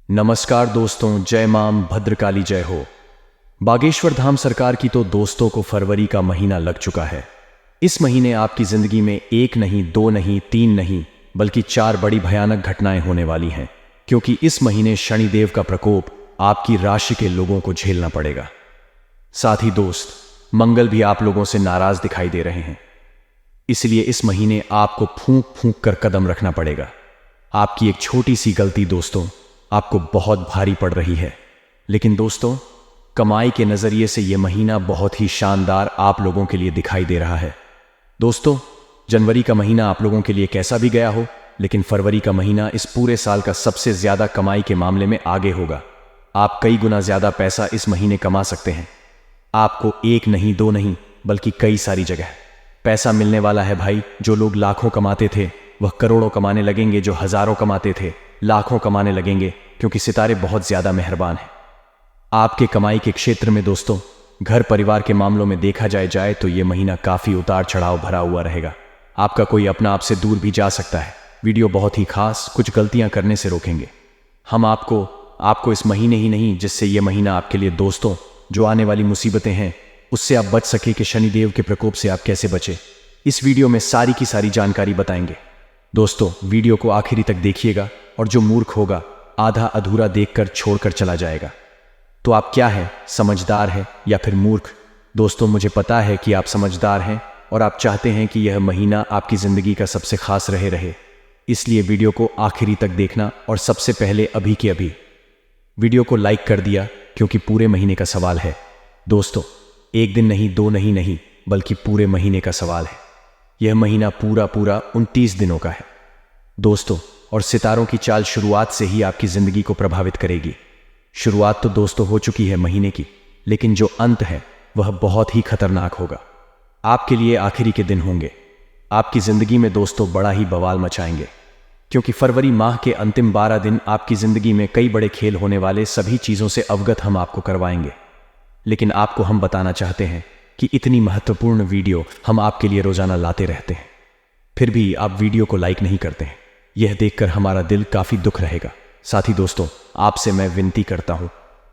नमस्कार दोस्तों, जय मां भद्रकाली जय हो। बागेश्वर धाम सरकार की तो दोस्तों को फरवरी का महीना लग चुका है। इस महीने आपकी जिंदगी में एक नहीं, दो नहीं, तीन नहीं, बल्कि 4 बड़ी भयानक घटनाएं होने वाली हैं, क्योंकि इस महीने शनिदेव का प्रकोप आपकी राशि के लोगों को झेलना पड़ेगा। साथ ही दोस्त, मंगल भी आप लोगों से नाराज दिखाई दे रहे हैं। इसलिए इस महीने आपको फूंक फूंक कर कदम रखना पड़ेगा। आपकी एक छोटी सी गलती दोस्तों आपको बहुत भारी पड़ रही है। लेकिन दोस्तों, कमाई के नजरिए से यह महीना बहुत ही शानदार आप लोगों के लिए दिखाई दे रहा है। दोस्तों, जनवरी का महीना आप लोगों के लिए कैसा भी गया हो, लेकिन फरवरी का महीना इस पूरे साल का सबसे ज्यादा कमाई के मामले में आगे होगा। आप कई गुना ज्यादा पैसा इस महीने कमा सकते हैं। आपको एक नहीं, दो नहीं, बल्कि कई सारी जगह पैसा मिलने वाला है भाई। जो लोग लाखों कमाते थे वह करोड़ों कमाने लगेंगे, जो हजारों कमाते थे लाखों कमाने लगेंगे, क्योंकि सितारे बहुत ज्यादा मेहरबान हैं। आपके कमाई के क्षेत्र में दोस्तों, घर परिवार के मामलों में देखा जाए तो यह महीना काफी उतार चढ़ाव भरा हुआ रहेगा। आपका कोई अपना आपसे दूर भी जा सकता है। वीडियो बहुत ही खास कुछ गलतियां करने से रोकेंगे। हम आपको इस महीने ही नहीं, जिससे यह महीना आपके लिए दोस्तों जो आने वाली मुसीबतें हैं उससे आप बच सके कि शनिदेव के प्रकोप से आप कैसे बचे, इस वीडियो में सारी की सारी जानकारी बताएंगे। दोस्तों, वीडियो को आखिरी तक देखिएगा, और जो मूर्ख होगा आधा अधूरा देखकर छोड़कर चला जाएगा। तो आप क्या है, समझदार है या फिर मूर्ख? दोस्तों, मुझे पता है कि आप समझदार हैं और आप चाहते हैं कि यह महीना आपकी जिंदगी का सबसे खास रहे। इसलिए वीडियो को आखिरी तक देखना, और सबसे पहले अभी के अभी वीडियो को लाइक कर दिया, क्योंकि पूरे महीने का सवाल है। दोस्तों, एक दिन नहीं, दो नहीं, बल्कि पूरे महीने का सवाल है। यह महीना पूरा 29 दिनों का है दोस्तों, और सितारों की चाल शुरुआत से ही आपकी जिंदगी को प्रभावित करेगी। शुरुआत तो दोस्तों हो चुकी है महीने की, लेकिन जो अंत है वह बहुत ही खतरनाक होगा। आपके लिए आखिरी के दिन होंगे। आपकी जिंदगी में दोस्तों बड़ा ही बवाल मचाएंगे, क्योंकि फरवरी माह के अंतिम 12 दिन आपकी जिंदगी में कई बड़े खेल होने वाले, सभी चीजों से अवगत हम आपको करवाएंगे। लेकिन आपको हम बताना चाहते हैं कि इतनी महत्वपूर्ण वीडियो हम आपके लिए रोजाना लाते रहते हैं, फिर भी आप वीडियो को लाइक नहीं करते हैं। यह देखकर हमारा दिल काफी दुख रहेगा। साथ ही दोस्तों, आपसे मैं विनती करता हूं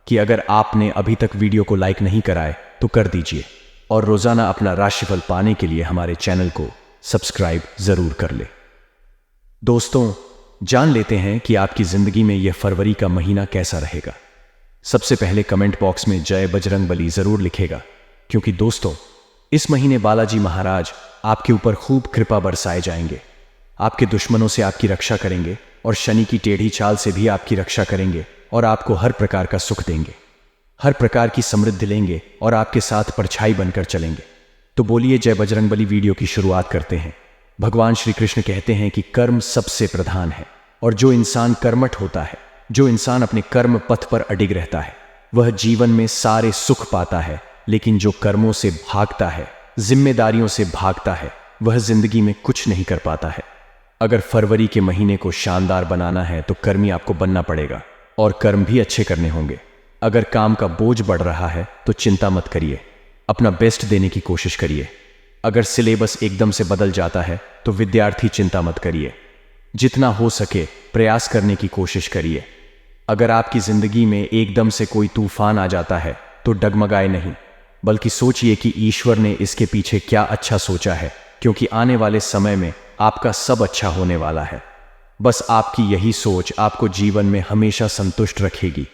कि अगर आपने अभी तक वीडियो को लाइक नहीं कराए तो कर दीजिए, और रोजाना अपना राशिफल पाने के लिए हमारे चैनल को सब्सक्राइब जरूर कर ले। दोस्तों, जान लेते हैं कि आपकी जिंदगी में यह फरवरी का महीना कैसा रहेगा। सबसे पहले कमेंट बॉक्स में जय बजरंगबली जरूर लिखेगा, क्योंकि दोस्तों इस महीने बालाजी महाराज आपके ऊपर खूब कृपा बरसाए जाएंगे। आपके दुश्मनों से आपकी रक्षा करेंगे, और शनि की टेढ़ी चाल से भी आपकी रक्षा करेंगे, और आपको हर प्रकार का सुख देंगे, हर प्रकार की समृद्धि लेंगे, और आपके साथ परछाई बनकर चलेंगे। तो बोलिए जय बजरंगबली। वीडियो की शुरुआत करते हैं। भगवान श्री कृष्ण कहते हैं कि कर्म सबसे प्रधान है, और जो इंसान कर्मठ होता है, जो इंसान अपने कर्म पथ पर अडिग रहता है, वह जीवन में सारे सुख पाता है। लेकिन जो कर्मों से भागता है, जिम्मेदारियों से भागता है, वह जिंदगी में कुछ नहीं कर पाता है। अगर फरवरी के महीने को शानदार बनाना है तो कर्मी आपको बनना पड़ेगा, और कर्म भी अच्छे करने होंगे। अगर काम का बोझ बढ़ रहा है तो चिंता मत करिए, अपना बेस्ट देने की कोशिश करिए। अगर सिलेबस एकदम से बदल जाता है तो विद्यार्थी चिंता मत करिए, जितना हो सके प्रयास करने की कोशिश करिए। अगर आपकी जिंदगी में एकदम से कोई तूफान आ जाता है तो डगमगाए नहीं, बल्कि सोचिए कि ईश्वर ने इसके पीछे क्या अच्छा सोचा है, क्योंकि आने वाले समय में आपका सब अच्छा होने वाला है। बस आपकी यही सोच आपको जीवन में हमेशा संतुष्ट रखेगी,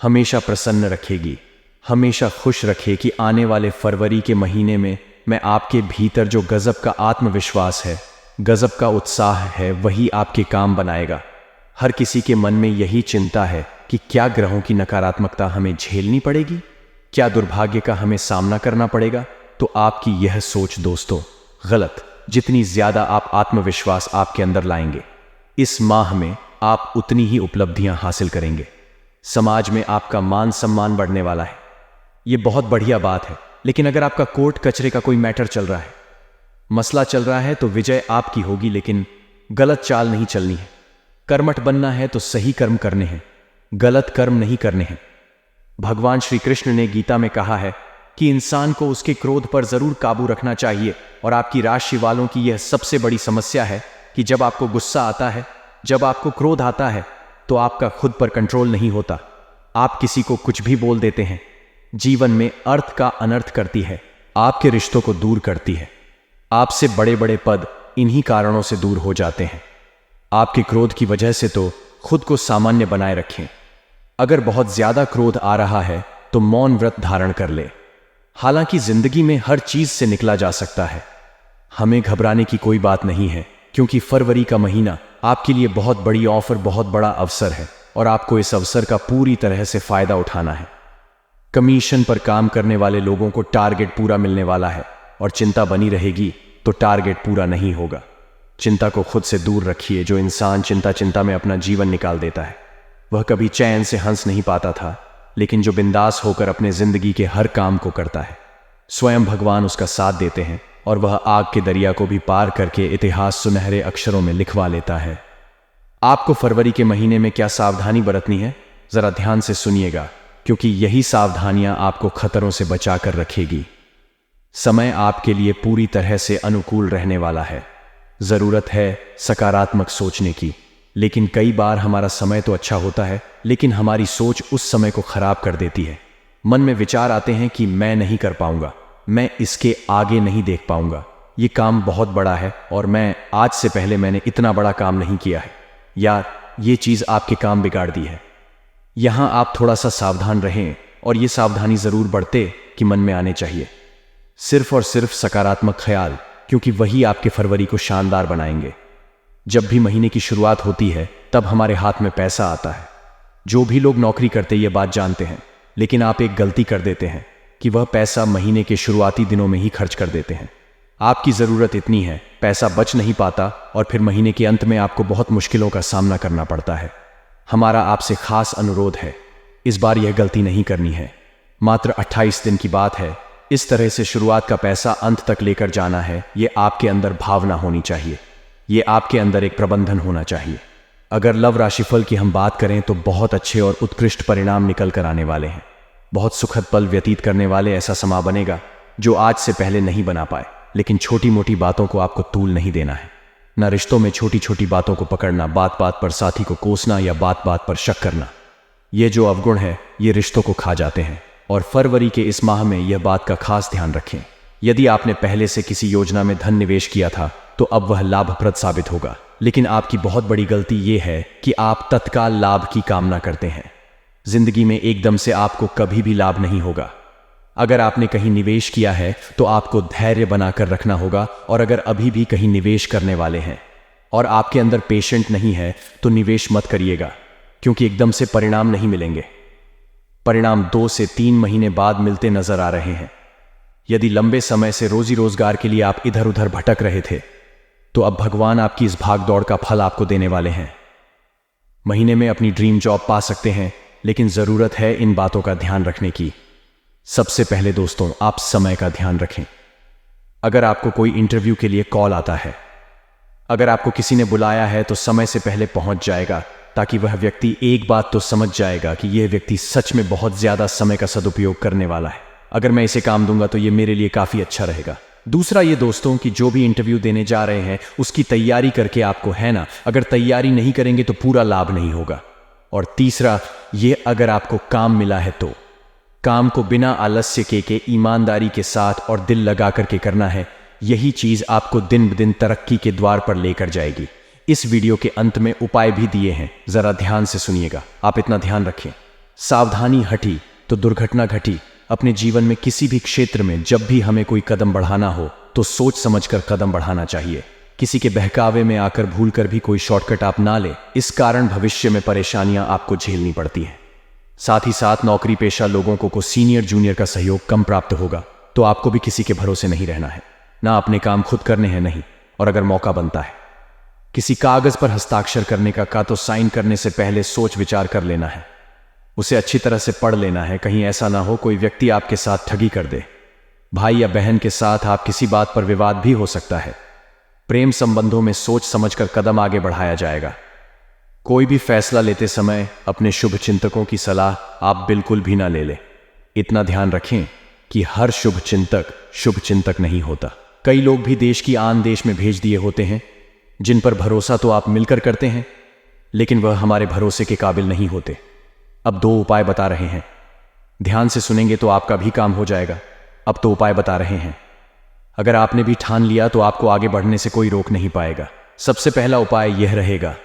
हमेशा प्रसन्न रखेगी, हमेशा खुश रखे कि आने वाले फरवरी के महीने में मैं आपके भीतर जो गजब का आत्मविश्वास है, गजब का उत्साह है, वही आपके काम बनाएगा। हर किसी के मन में यही चिंता है कि क्या ग्रहों की नकारात्मकता हमें झेलनी पड़ेगी, क्या दुर्भाग्य का हमें सामना करना पड़ेगा। तो आपकी यह सोच दोस्तों गलत। जितनी ज्यादा आप आत्मविश्वास आपके अंदर लाएंगे, इस माह में आप उतनी ही उपलब्धियां हासिल करेंगे। समाज में आपका मान सम्मान बढ़ने वाला है। यह बहुत बढ़िया बात है। लेकिन अगर आपका कोर्ट कचरे का कोई मैटर चल रहा है, मसला चल रहा है, तो विजय आपकी होगी, लेकिन गलत चाल नहीं चलनी है। कर्मठ बनना है तो सही कर्म करने हैं, गलत कर्म नहीं करने हैं। भगवान श्री कृष्ण ने गीता में कहा है कि इंसान को उसके क्रोध पर जरूर काबू रखना चाहिए, और आपकी राशि वालों की यह सबसे बड़ी समस्या है कि जब आपको गुस्सा आता है, जब आपको क्रोध आता है, तो आपका खुद पर कंट्रोल नहीं होता। आप किसी को कुछ भी बोल देते हैं। जीवन में अर्थ का अनर्थ करती है, आपके रिश्तों को दूर करती है। आपसे बड़े बड़े पद इन्हीं कारणों से दूर हो जाते हैं। आपके क्रोध की वजह से तो खुद को सामान्य बनाए रखें। अगर बहुत ज्यादा क्रोध आ रहा है तो मौन व्रत धारण कर ले। हालांकि जिंदगी में हर चीज से निकला जा सकता है। हमें घबराने की कोई बात नहीं है, क्योंकि फरवरी का महीना आपके लिए बहुत बड़ी ऑफर, बहुत बड़ा अवसर है और आपको इस अवसर का पूरी तरह से फायदा उठाना है। कमीशन पर काम करने वाले लोगों को टारगेट पूरा मिलने वाला है और चिंता बनी रहेगी तो टारगेट पूरा नहीं होगा। चिंता को खुद से दूर रखिए। जो इंसान चिंता में अपना जीवन निकाल देता है वह कभी चैन से हंस नहीं पाता था, लेकिन जो बिंदास होकर अपने जिंदगी के हर काम को करता है, स्वयं भगवान उसका साथ देते हैं और वह आग के दरिया को भी पार करके इतिहास सुनहरे अक्षरों में लिखवा लेता है। आपको फरवरी के महीने में क्या सावधानी बरतनी है, जरा ध्यान से सुनिएगा, क्योंकि यही सावधानियां आपको खतरों से बचाकर रखेगी। समय आपके लिए पूरी तरह से अनुकूल रहने वाला है। जरूरत है सकारात्मक सोचने की, लेकिन कई बार हमारा समय तो अच्छा होता है, लेकिन हमारी सोच उस समय को खराब कर देती है। मन में विचार आते हैं कि मैं नहीं कर पाऊंगा, मैं इसके आगे नहीं देख पाऊंगा, ये काम बहुत बड़ा है और मैं आज से पहले मैंने इतना बड़ा काम नहीं किया है, यार ये चीज आपके काम बिगाड़ दी है। यहां आप थोड़ा सा सावधान रहें और ये सावधानी जरूर बढ़ते कि मन में आने चाहिए सिर्फ और सिर्फ सकारात्मक ख्याल, क्योंकि वही आपके फरवरी को शानदार बनाएंगे। जब भी महीने की शुरुआत होती है तब हमारे हाथ में पैसा आता है। जो भी लोग नौकरी करते ये बात जानते हैं, लेकिन आप एक गलती कर देते हैं कि वह पैसा महीने के शुरुआती दिनों में ही खर्च कर देते हैं। आपकी जरूरत इतनी है, पैसा बच नहीं पाता और फिर महीने के अंत में आपको बहुत मुश्किलों का सामना करना पड़ता है। हमारा आपसे खास अनुरोध है, इस बार यह गलती नहीं करनी है। मात्र 28 दिन की बात है। इस तरह से शुरुआत का पैसा अंत तक लेकर जाना है। ये आपके अंदर भावना होनी चाहिए, ये आपके अंदर एक प्रबंधन होना चाहिए। अगर लव राशिफल की हम बात करें तो बहुत अच्छे और उत्कृष्ट परिणाम निकल कर आने वाले हैं। बहुत सुखद पल व्यतीत करने वाले ऐसा समा बनेगा जो आज से पहले नहीं बना पाए। लेकिन छोटी मोटी बातों को आपको तूल नहीं देना है। ना रिश्तों में छोटी छोटी बातों को पकड़ना, बात बात पर साथी को कोसना या बात बात पर शक करना। ये जो अवगुण है ये रिश्तों को खा जाते हैं और फरवरी के इस माह में यह बात का खास ध्यान रखें। यदि आपने पहले से किसी योजना में धन निवेश किया था तो अब वह लाभप्रद साबित होगा, लेकिन आपकी बहुत बड़ी गलती यह है कि आप तत्काल लाभ की कामना करते हैं। जिंदगी में एकदम से आपको कभी भी लाभ नहीं होगा। अगर आपने कहीं निवेश किया है तो आपको धैर्य बनाकर रखना होगा, और अगर अभी भी कहीं निवेश करने वाले हैं और आपके अंदर पेशेंट नहीं है तो निवेश मत करिएगा, क्योंकि एकदम से परिणाम नहीं मिलेंगे। परिणाम 2 से 3 महीने बाद मिलते नजर आ रहे हैं। यदि लंबे समय से रोजी रोजगार के लिए आप इधर उधर भटक रहे थे तो अब भगवान आपकी इस भागदौड़ का फल आपको देने वाले हैं। महीने में अपनी ड्रीम जॉब पा सकते हैं, लेकिन जरूरत है इन बातों का ध्यान रखने की। सबसे पहले दोस्तों, आप समय का ध्यान रखें। अगर आपको कोई इंटरव्यू के लिए कॉल आता है, अगर आपको किसी ने बुलाया है तो समय से पहले पहुंच जाएगा, ताकि वह व्यक्ति एक बात तो समझ जाएगा कि यह व्यक्ति सच में बहुत ज्यादा समय का सदुपयोग करने वाला है। अगर मैं इसे काम दूंगा तो यह मेरे लिए काफी अच्छा रहेगा। दूसरा ये दोस्तों कि जो भी इंटरव्यू देने जा रहे हैं उसकी तैयारी करके आपको, है ना, अगर तैयारी नहीं करेंगे तो पूरा लाभ नहीं होगा। और तीसरा ये, अगर आपको काम मिला है तो काम को बिना आलस्य के ईमानदारी के साथ और दिल लगा करके करना है। यही चीज आपको दिन ब दिन तरक्की के द्वार पर लेकर जाएगी। इस वीडियो के अंत में उपाय भी दिए हैं, जरा ध्यान से सुनिएगा। आप इतना ध्यान रखें, सावधानी हटी तो दुर्घटना घटी। अपने जीवन में किसी भी क्षेत्र में जब भी हमें कोई कदम बढ़ाना हो तो सोच समझकर कदम बढ़ाना चाहिए। किसी के बहकावे में आकर भूलकर भी कोई शॉर्टकट आप ना ले, इस कारण भविष्य में परेशानियां आपको झेलनी पड़ती हैं। साथ ही साथ नौकरी पेशा लोगों को सीनियर जूनियर का सहयोग कम प्राप्त होगा, तो आपको भी किसी के भरोसे नहीं रहना है। ना अपने काम खुद करने हैं, नहीं। और अगर मौका बनता है किसी कागज पर हस्ताक्षर करने का तो साइन करने से पहले सोच विचार कर लेना है, उसे अच्छी तरह से पढ़ लेना है। कहीं ऐसा ना हो कोई व्यक्ति आपके साथ ठगी कर दे। भाई या बहन के साथ आप किसी बात पर विवाद भी हो सकता है। प्रेम संबंधों में सोच समझकर कदम आगे बढ़ाया जाएगा। कोई भी फैसला लेते समय अपने शुभ चिंतकों की सलाह आप बिल्कुल भी ना ले लें। इतना ध्यान रखें कि हर शुभ चिंतक नहीं होता। कई लोग भी देश की आन देश में भेज दिए होते हैं, जिन पर भरोसा तो आप मिलकर करते हैं, लेकिन वह हमारे भरोसे के काबिल नहीं होते। अब 2 उपाय बता रहे हैं, ध्यान से सुनेंगे तो आपका भी काम हो जाएगा। अब तो उपाय बता रहे हैं, अगर आपने भी ठान लिया तो आपको आगे बढ़ने से कोई रोक नहीं पाएगा। सबसे पहला उपाय यह रहेगा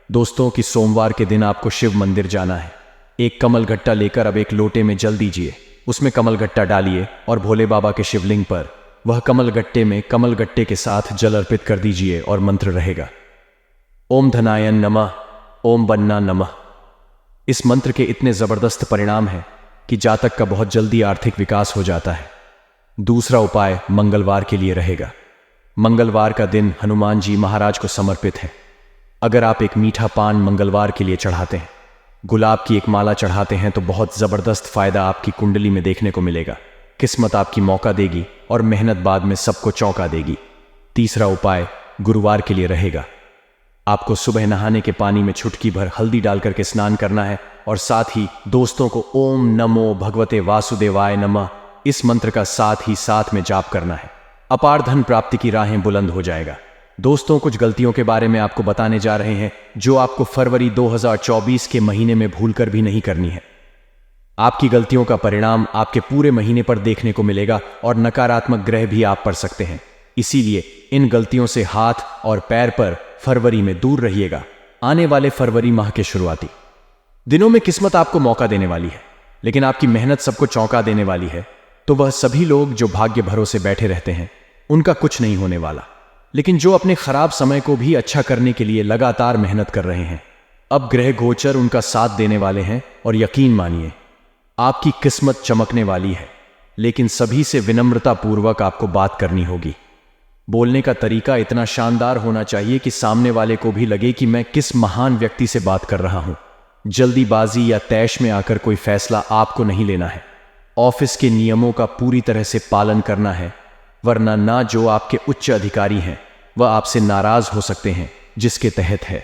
दोस्तों कि सोमवार के दिन आपको शिव मंदिर जाना है। एक कमल गट्टा लेकर अब एक लोटे में जल दीजिए, उसमें कमल गट्टा डालिए और भोले बाबा के शिवलिंग पर वह कमल गट्टे में कमल गट्टे के साथ जल अर्पित कर दीजिए और मंत्र रहेगा ओम धनायन नमः, ओम बन्ना नमः। इस मंत्र के इतने जबरदस्त परिणाम हैं कि जातक का बहुत जल्दी आर्थिक विकास हो जाता है। दूसरा उपाय मंगलवार के लिए रहेगा। मंगलवार का दिन हनुमान जी महाराज को समर्पित है। अगर आप एक मीठा पान मंगलवार के लिए चढ़ाते हैं, गुलाब की एक माला चढ़ाते हैं तो बहुत जबरदस्त फायदा आपकी कुंडली में देखने को मिलेगा। किस्मत आपकी मौका देगी और मेहनत बाद में सबको चौंका देगी। तीसरा उपाय गुरुवार के लिए रहेगा। आपको सुबह नहाने के पानी में चुटकी भर हल्दी डालकर के स्नान करना है और साथ ही दोस्तों को ओम नमो भगवते वासुदेवाय नमः इस मंत्र का साथ ही साथ में जाप करना है। अपार धन प्राप्ति की राहें बुलंद हो जाएगा। दोस्तों, कुछ गलतियों के बारे में आपको बताने जा रहे हैं जो आपको फरवरी 2024 के महीने में भूलकर भी नहीं करनी है। आपकी गलतियों का परिणाम आपके पूरे महीने पर देखने को मिलेगा और नकारात्मक ग्रह भी आप पड़ सकते हैं। इसीलिए इन गलतियों से हाथ और पैर पर फरवरी में दूर रहिएगा। आने वाले फरवरी माह के शुरुआती दिनों में किस्मत आपको मौका देने वाली है, लेकिन आपकी मेहनत सबको चौंका देने वाली है। तो वह सभी लोग जो भाग्य भरोसे बैठे रहते हैं उनका कुछ नहीं होने वाला, लेकिन जो अपने खराब समय को भी अच्छा करने के लिए लगातार मेहनत कर रहे हैं, अब ग्रह गोचर उनका साथ देने वाले हैं और यकीन मानिए आपकी किस्मत चमकने वाली है। लेकिन सभी से विनम्रता पूर्वक आपको बात करनी होगी। बोलने का तरीका इतना शानदार होना चाहिए कि सामने वाले को भी लगे कि मैं किस महान व्यक्ति से बात कर रहा हूं। जल्दीबाजी या तैश में आकर कोई फैसला आपको नहीं लेना है। ऑफिस के नियमों का पूरी तरह से पालन करना है, वरना ना जो आपके उच्च अधिकारी हैं वह आपसे नाराज हो सकते हैं, जिसके तहत है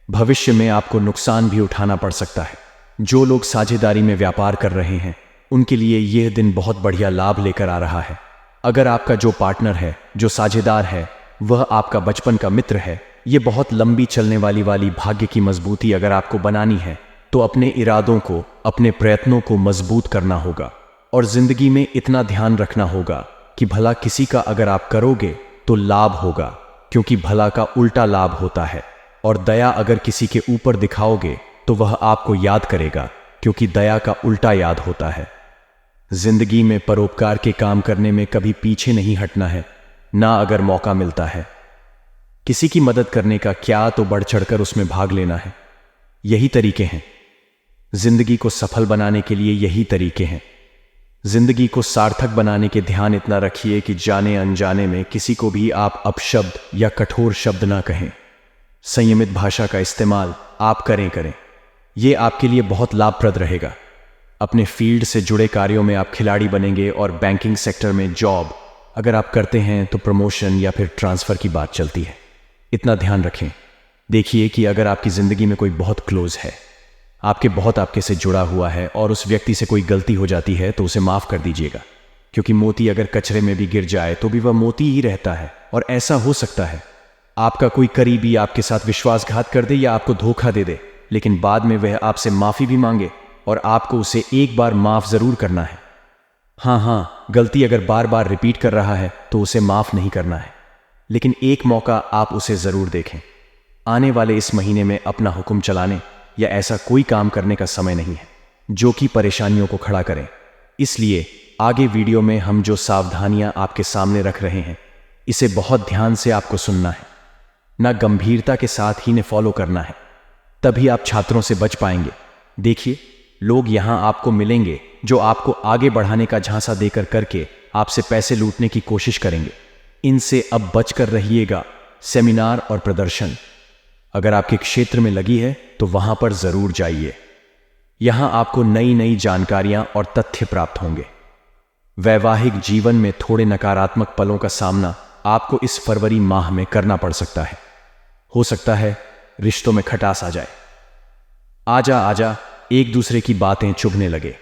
भविष्य में आपको नुकसान भी उठाना पड़ सकता है। जो लोग साझेदारी में व्यापार कर रहे हैं उनके लिए यह दिन बहुत बढ़िया लाभ लेकर आ रहा है। अगर आपका जो पार्टनर है, जो साझेदार है, वह आपका बचपन का मित्र है, ये बहुत लंबी चलने वाली भाग्य की मजबूती अगर आपको बनानी है तो अपने इरादों को, अपने प्रयत्नों को मजबूत करना होगा और जिंदगी में इतना ध्यान रखना होगा कि भला किसी का अगर आप करोगे तो लाभ होगा, क्योंकि भला का उल्टा लाभ होता है। और दया अगर किसी के ऊपर दिखाओगे तो वह आपको याद करेगा, क्योंकि दया का उल्टा याद होता है। जिंदगी में परोपकार के काम करने में कभी पीछे नहीं हटना है, ना अगर मौका मिलता है किसी की मदद करने का, क्या तो बढ़ चढ़कर उसमें भाग लेना है। यही तरीके हैं जिंदगी को सफल बनाने के लिए, यही तरीके हैं जिंदगी को सार्थक बनाने के। ध्यान इतना रखिए कि जाने अनजाने में किसी को भी आप अपशब्द या कठोर शब्द ना कहें। संयमित भाषा का इस्तेमाल आप करें। यह आपके लिए बहुत लाभप्रद रहेगा। अपने फील्ड से जुड़े कार्यों में आप खिलाड़ी बनेंगे और बैंकिंग सेक्टर में जॉब अगर आप करते हैं तो प्रमोशन या फिर ट्रांसफर की बात चलती है। इतना ध्यान रखें। देखिए कि अगर आपकी जिंदगी में कोई बहुत क्लोज है, आपके से जुड़ा हुआ है और उस व्यक्ति से कोई गलती हो जाती है तो उसे माफ कर दीजिएगा, क्योंकि मोती अगर कचरे में भी गिर जाए तो भी वह मोती ही रहता है। और ऐसा हो सकता है आपका कोई करीबी आपके साथ विश्वासघात कर दे या आपको धोखा दे दे, लेकिन बाद में वह आपसे माफी भी मांगे और आपको उसे एक बार माफ जरूर करना है। हाँ, गलती अगर बार बार रिपीट कर रहा है तो उसे माफ नहीं करना है, लेकिन एक मौका आप उसे जरूर देखें। आने वाले इस महीने में अपना हुक्म चलाने या ऐसा कोई काम करने का समय नहीं है जो कि परेशानियों को खड़ा करें। इसलिए आगे वीडियो में हम जो सावधानियां आपके सामने रख रहे हैं, इसे बहुत ध्यान से आपको सुनना है, ना गंभीरता के साथ ही ने फॉलो करना है, तभी आप छात्रों से बच पाएंगे। देखिए, लोग यहां आपको मिलेंगे जो आपको आगे बढ़ाने का झांसा देकर करके आपसे पैसे लूटने की कोशिश करेंगे। इनसे अब बचकर रहिएगा। सेमिनार और प्रदर्शन अगर आपके क्षेत्र में लगी है तो वहां पर जरूर जाइए। यहां आपको नई नई जानकारियां और तथ्य प्राप्त होंगे। वैवाहिक जीवन में थोड़े नकारात्मक पलों का सामना आपको इस फरवरी माह में करना पड़ सकता है। हो सकता है रिश्तों में खटास आ जाए। आजा एक दूसरे की बातें चुभने लगे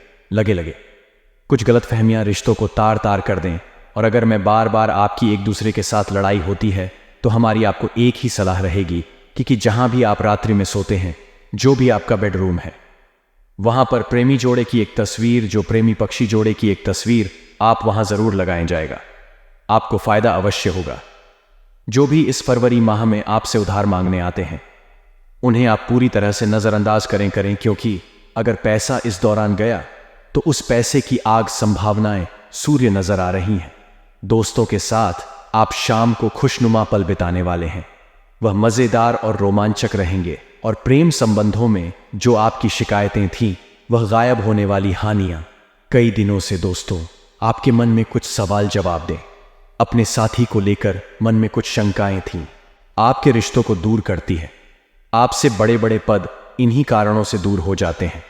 कुछ गलतफहमियां रिश्तों को तार तार कर दें। और अगर मैं बार बार आपकी एक दूसरे के साथ लड़ाई होती है तो हमारी आपको एक ही सलाह रहेगी कि जहां भी आप रात्रि में सोते हैं, जो भी आपका बेडरूम है, वहां पर प्रेमी जोड़े की एक तस्वीर, जो प्रेमी पक्षी जोड़े की एक तस्वीर आप वहां जरूर लगाएं जाएगा। आपको फायदा अवश्य होगा। जो भी इस फरवरी माह में आपसे उधार मांगने आते हैं, उन्हें आप पूरी तरह से नजरअंदाज करें, क्योंकि अगर पैसा इस दौरान गया तो उस पैसे की आग संभावनाएं सूर्य नजर आ रही हैं। दोस्तों के साथ आप शाम को खुशनुमा पल बिताने वाले हैं। वह मजेदार और रोमांचक रहेंगे, और प्रेम संबंधों में जो आपकी शिकायतें थीं, वह गायब होने वाली हानियां कई दिनों से दोस्तों आपके मन में कुछ सवाल जवाब दें। अपने साथी को लेकर मन में कुछ शंकाएं थीं, आपके रिश्तों को दूर करती है। आपसे बड़े बड़े पद इन्हीं कारणों से दूर हो जाते हैं।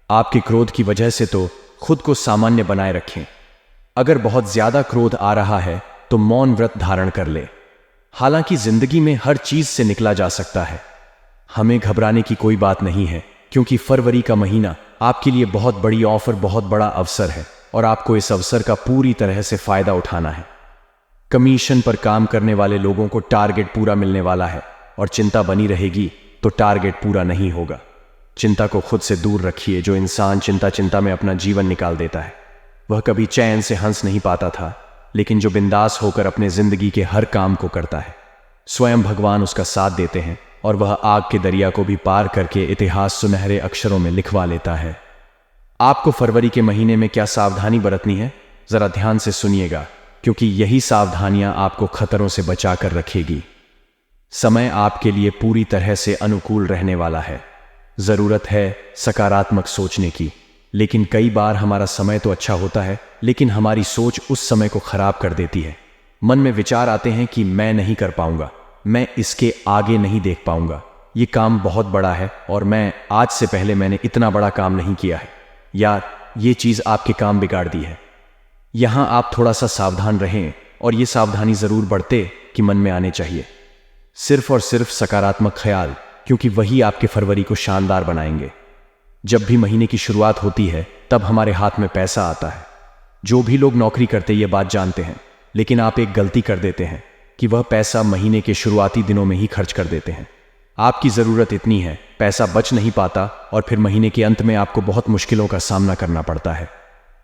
आपके क्रोध की वजह से तो खुद को सामान्य बनाए रखें। अगर बहुत ज्यादा क्रोध आ रहा है तो मौन व्रत धारण कर ले। हालांकि जिंदगी में हर चीज से निकला जा सकता है। हमें घबराने की कोई बात नहीं है, क्योंकि फरवरी का महीना आपके लिए बहुत बड़ी ऑफर, बहुत बड़ा अवसर है, और आपको इस अवसर का पूरी तरह से फायदा उठाना है। कमीशन पर काम करने वाले लोगों को टारगेट पूरा मिलने वाला है, और चिंता बनी रहेगी तो टारगेट पूरा नहीं होगा। चिंता को खुद से दूर रखिए। जो इंसान चिंता में अपना जीवन निकाल देता है, वह कभी चैन से हंस नहीं पाता था, लेकिन जो बिंदास होकर अपने जिंदगी के हर काम को करता है, स्वयं भगवान उसका साथ देते हैं, और वह आग के दरिया को भी पार करके इतिहास सुनहरे अक्षरों में लिखवा लेता है। आपको फरवरी के महीने में क्या सावधानी बरतनी है, जरा ध्यान से सुनिएगा, क्योंकि यही सावधानियां आपको खतरों से बचा कर रखेगी। समय आपके लिए पूरी तरह से अनुकूल रहने वाला है। जरूरत है सकारात्मक सोचने की, लेकिन कई बार हमारा समय तो अच्छा होता है, लेकिन हमारी सोच उस समय को खराब कर देती है। मन में विचार आते हैं कि मैं नहीं कर पाऊंगा, मैं इसके आगे नहीं देख पाऊंगा, ये काम बहुत बड़ा है और मैं आज से पहले मैंने इतना बड़ा काम नहीं किया है, यार ये चीज आपके काम बिगाड़ दी है। यहां आप थोड़ा सा सावधान रहें, और ये सावधानी जरूर बढ़ते कि मन में आने चाहिए। सिर्फ और सिर्फ सकारात्मक ख्याल, क्योंकि वही आपके फरवरी को शानदार बनाएंगे। जब भी महीने की शुरुआत होती है, तब हमारे हाथ में पैसा आता है। जो भी लोग नौकरी करते ये बात जानते हैं, लेकिन आप एक गलती कर देते हैं कि वह पैसा महीने के शुरुआती दिनों में ही खर्च कर देते हैं। आपकी जरूरत इतनी है, पैसा बच नहीं पाता, और फिर महीने के अंत में आपको बहुत मुश्किलों का सामना करना पड़ता है।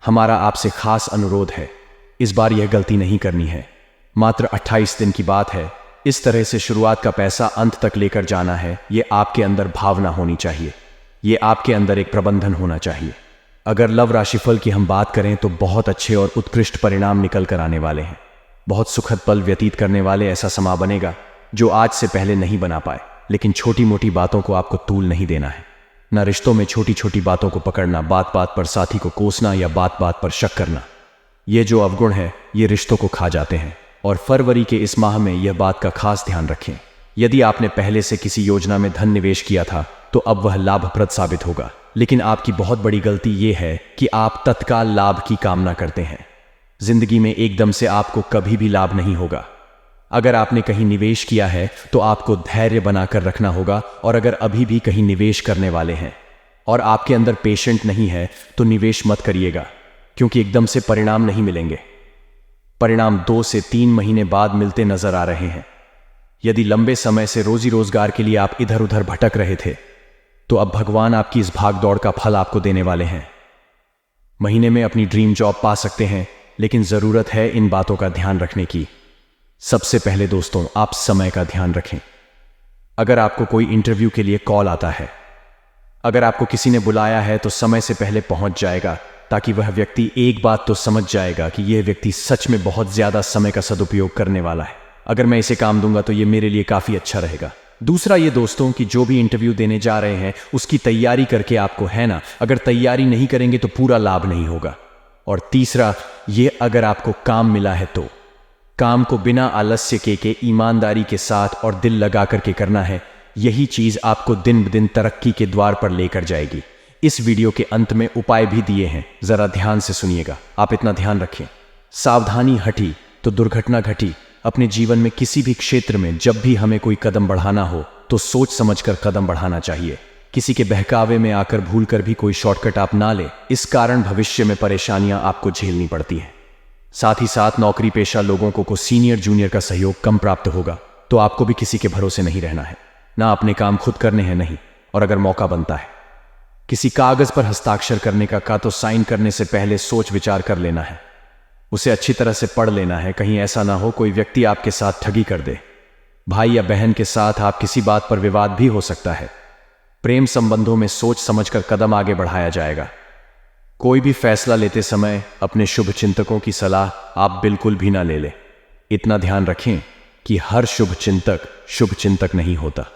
हमारा आपसे खास अनुरोध है, इस बार यह गलती नहीं करनी है। मात्र 28 दिन की बात है। इस तरह से शुरुआत का पैसा अंत तक लेकर जाना है। ये आपके अंदर भावना होनी चाहिए, ये आपके अंदर एक प्रबंधन होना चाहिए। अगर लव राशिफल की हम बात करें तो बहुत अच्छे और उत्कृष्ट परिणाम निकल कर आने वाले हैं। बहुत सुखद पल व्यतीत करने वाले ऐसा समा बनेगा जो आज से पहले नहीं बना पाए। लेकिन छोटी मोटी बातों को आपको तूल नहीं देना है। ना रिश्तों में छोटी छोटी बातों को पकड़ना, बात बात पर साथी को कोसना या बात बात पर शक करना। ये जो अवगुण है, ये रिश्तों को खा जाते हैं, और फरवरी के इस माह में यह बात का खास ध्यान रखें। यदि आपने पहले से किसी योजना में धन निवेश किया था तो अब वह लाभप्रद साबित होगा। लेकिन आपकी बहुत बड़ी गलती यह है कि आप तत्काल लाभ की कामना करते हैं। जिंदगी में एकदम से आपको कभी भी लाभ नहीं होगा। अगर आपने कहीं निवेश किया है तो आपको धैर्य बनाकर रखना होगा, और अगर अभी भी कहीं निवेश करने वाले हैं और आपके अंदर पेशेंट नहीं है तो निवेश मत करिएगा, क्योंकि एकदम से परिणाम नहीं मिलेंगे। परिणाम 2 से 3 महीने बाद मिलते नजर आ रहे हैं। यदि लंबे समय से रोजी रोजगार के लिए आप इधर उधर भटक रहे थे, तो अब भगवान आपकी इस भाग दौड़ का फल आपको देने वाले हैं। महीने में अपनी ड्रीम जॉब पा सकते हैं, लेकिन जरूरत है इन बातों का ध्यान रखने की। सबसे पहले दोस्तों, आप समय का ध्यान रखें। अगर आपको कोई इंटरव्यू के लिए कॉल आता है, अगर आपको किसी ने बुलाया है, तो समय से पहले पहुंच जाएगा, ताकि वह व्यक्ति एक बात तो समझ जाएगा कि यह व्यक्ति सच में बहुत ज्यादा समय का सदुपयोग करने वाला है। अगर मैं इसे काम दूंगा तो यह मेरे लिए काफी अच्छा रहेगा। दूसरा ये दोस्तों कि जो भी इंटरव्यू देने जा रहे हैं उसकी तैयारी करके आपको, है ना, अगर तैयारी नहीं करेंगे तो पूरा लाभ नहीं होगा। और तीसरा ये, अगर आपको काम मिला है तो काम को बिना आलस्य के ईमानदारी के साथ और दिल लगा करके करना है। यही चीज आपको दिन ब दिन तरक्की के द्वार पर लेकर जाएगी। इस वीडियो के अंत में उपाय भी दिए हैं, जरा ध्यान से सुनिएगा। आप इतना ध्यान रखें, सावधानी हटी तो दुर्घटना घटी। अपने जीवन में किसी भी क्षेत्र में जब भी हमें कोई कदम बढ़ाना हो तो सोच समझकर कदम बढ़ाना चाहिए। किसी के बहकावे में आकर भूलकर भी कोई शॉर्टकट आप ना ले, इस कारण भविष्य में परेशानियां आपको झेलनी पड़ती हैं। साथ ही साथ नौकरी पेशा लोगों को सीनियर जूनियर का सहयोग कम प्राप्त होगा, तो आपको भी किसी के भरोसे नहीं रहना है। ना अपने काम खुद करने हैं नहीं, और अगर मौका बनता है किसी कागज पर हस्ताक्षर करने का तो साइन करने से पहले सोच विचार कर लेना है, उसे अच्छी तरह से पढ़ लेना है। कहीं ऐसा ना हो कोई व्यक्ति आपके साथ ठगी कर दे। भाई या बहन के साथ आप किसी बात पर विवाद भी हो सकता है। प्रेम संबंधों में सोच समझकर कदम आगे बढ़ाया जाएगा। कोई भी फैसला लेते समय अपने शुभ चिंतकों की सलाह आप बिल्कुल भी ना ले लें। इतना ध्यान रखें कि हर शुभ चिंतक नहीं होता।